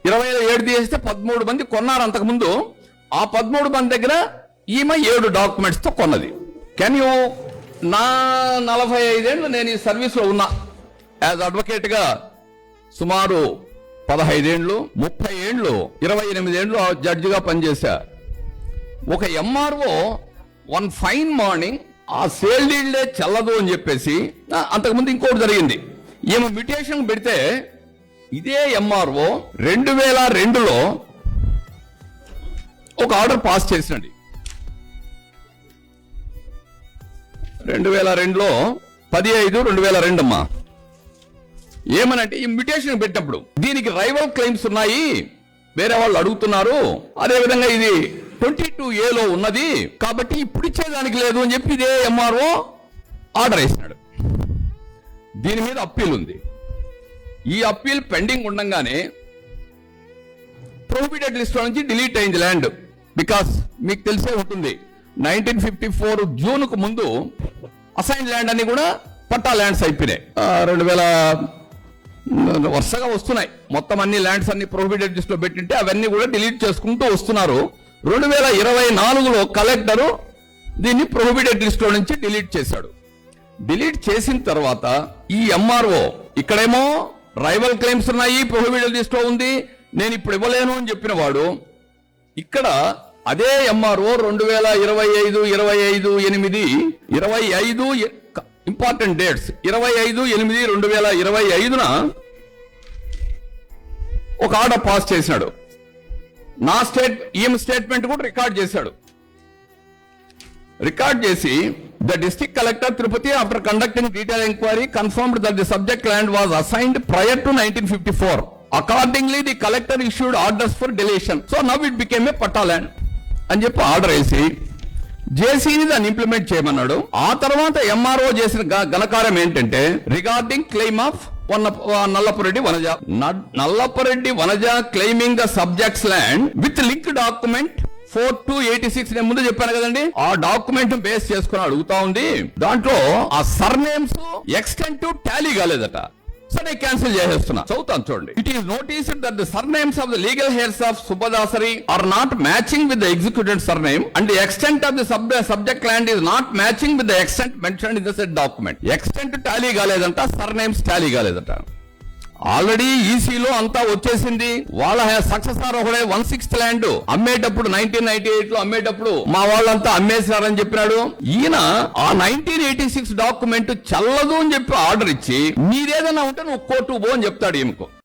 27 తీసేస్తే 13 మంది కొన్నారు అంతకుముందు. ఆ 13 మంది దగ్గర ఈమె 7 డాక్యుమెంట్స్ తో కొన్నది. కెన్ యూ, నా 45 ఏళ్ళు నేను ఈ సర్వీస్ లో ఉన్నా యాజ్ అడ్వకేట్ గా, సుమారు 15 ఏళ్ళు, 30 ఏళ్ళు, 28 ఏళ్ళు జడ్జిగా పనిచేశా. ఒక ఎంఆర్ఓ వన్ ఫైన్ మార్నింగ్ ఆ సేల్ డీల్డే చెల్లదు అని చెప్పేసి, అంతకుముందు ఇంకోటి జరిగింది, ఈమె మ్యూటేషన్ పెడితే ఇదే ఎంఆర్ఓ 2002లో ఒక ఆర్డర్ పాస్ చేసినండి. 2002లో 15/2002 అమ్మా. ఏమనంటే ఈ మ్యూటేషన్ పెట్టినప్పుడు దీనికి రైవల్ క్లెయిమ్స్ ఉన్నాయి, వేరే వాళ్ళు అడుగుతున్నారు, అదేవిధంగా ఇది 22A ఉన్నది కాబట్టి ఇప్పుడు ఇచ్చేదానికి లేదు అని చెప్పి ఇదే ఎంఆర్ఓ ఆర్డర్ వేసినాడు. దీని మీద అప్పీల్ ఉంది. ఈ అప్పీల్ పెండింగ్ ఉండగానే ప్రొహిబిటెడ్ లిస్ట్ నుంచి డిలీట్ అయింది ల్యాండ్. బికాస్ మీకు తెలిసే ఉంటుంది, 1954 జూన్ కు ముందు అసైన్ ల్యాండ్ అన్ని కూడా పట్టా ల్యాండ్స్ అయిపోయినాయి. 2000 వరుసగా వస్తున్నాయి. మొత్తం అన్ని ల్యాండ్స్ అన్ని ప్రొహిబిటెడ్ లిస్ట్ లో పెట్టింటే అవన్నీ కూడా డిలీట్ చేసుకుంటూ వస్తున్నారు. 2024లో కలెక్టరు దీన్ని ప్రొహిబిటెడ్ లిస్ట్ లో నుంచి డిలీట్ చేశాడు. డిలీట్ చేసిన తర్వాత ఈ ఎంఆర్ఓ ఇక్కడేమో రైవల్ క్లెయిమ్స్ ఉన్నాయి, ప్రొహిబిటెడ్ లిస్ట్ లో ఉంది, నేను ఇప్పుడు ఇవ్వలేను అని చెప్పిన వాడు, ఇక్కడ అదే ఎంఆర్ఓ 2025 ఇంపార్టెంట్ డేట్స్ 25/8/2025 ఒక ఆర్డర్ పాస్ చేసినాడు. ఈమె స్టేట్మెంట్ కూడా రికార్డ్ చేశాడు. రికార్డ్ చేసి, the district collector Tirupati after conducting detail enquiry confirmed that the subject land was assigned prior to 1954. Accordingly the collector issued orders for deletion. So now it became a patta land అని చెప్పి order వేసి జేసీని దాన్ని implement చేయమన్నాడు. ఆ తర్వాత MRO చేసిన ఘనకార్యం ఏంటంటే, regarding claim of Nallapureddy Vanaja. Nallapureddy Vanaja claiming the subjects land with link document 4286 నేను ముందు చెప్పాను కదండి, ఆ డాక్యుమెంట్ బేస్ చేసుకుని అడుగుతా ఉంది. దాంట్లో ఆ సర్నేమ్స్ ఎక్స్టెంట్ టాలీ కాలేదట. సో నేను క్యాన్సిల్ చేసేస్తున్నా. చదువుతాను చూడండి. It is noticed that the surnames of the legal heirs of Subbadasari are not matching with the executed surname and the extent of the subject land is not matching with the extent mentioned in the set document. Extent tally కాలేదంట, surnames tally కాలేదట. Already ఈసీలో అంతా వచ్చేసింది. వాళ్ళ successor ఒకడే 1/6 land అమ్మేటప్పుడు 1998 లో అమ్మేటప్పుడు మా వాళ్ళంతా అమ్మేశారని చెప్పినాడు. ఈయన ఆ 1986 డాక్యుమెంట్ చల్లదు అని చెప్పి ఆర్డర్ ఇచ్చి, నీదేదన్నా ఉంటే నువ్వు కోర్టు పో అని చెప్తాడు ఈమెకు.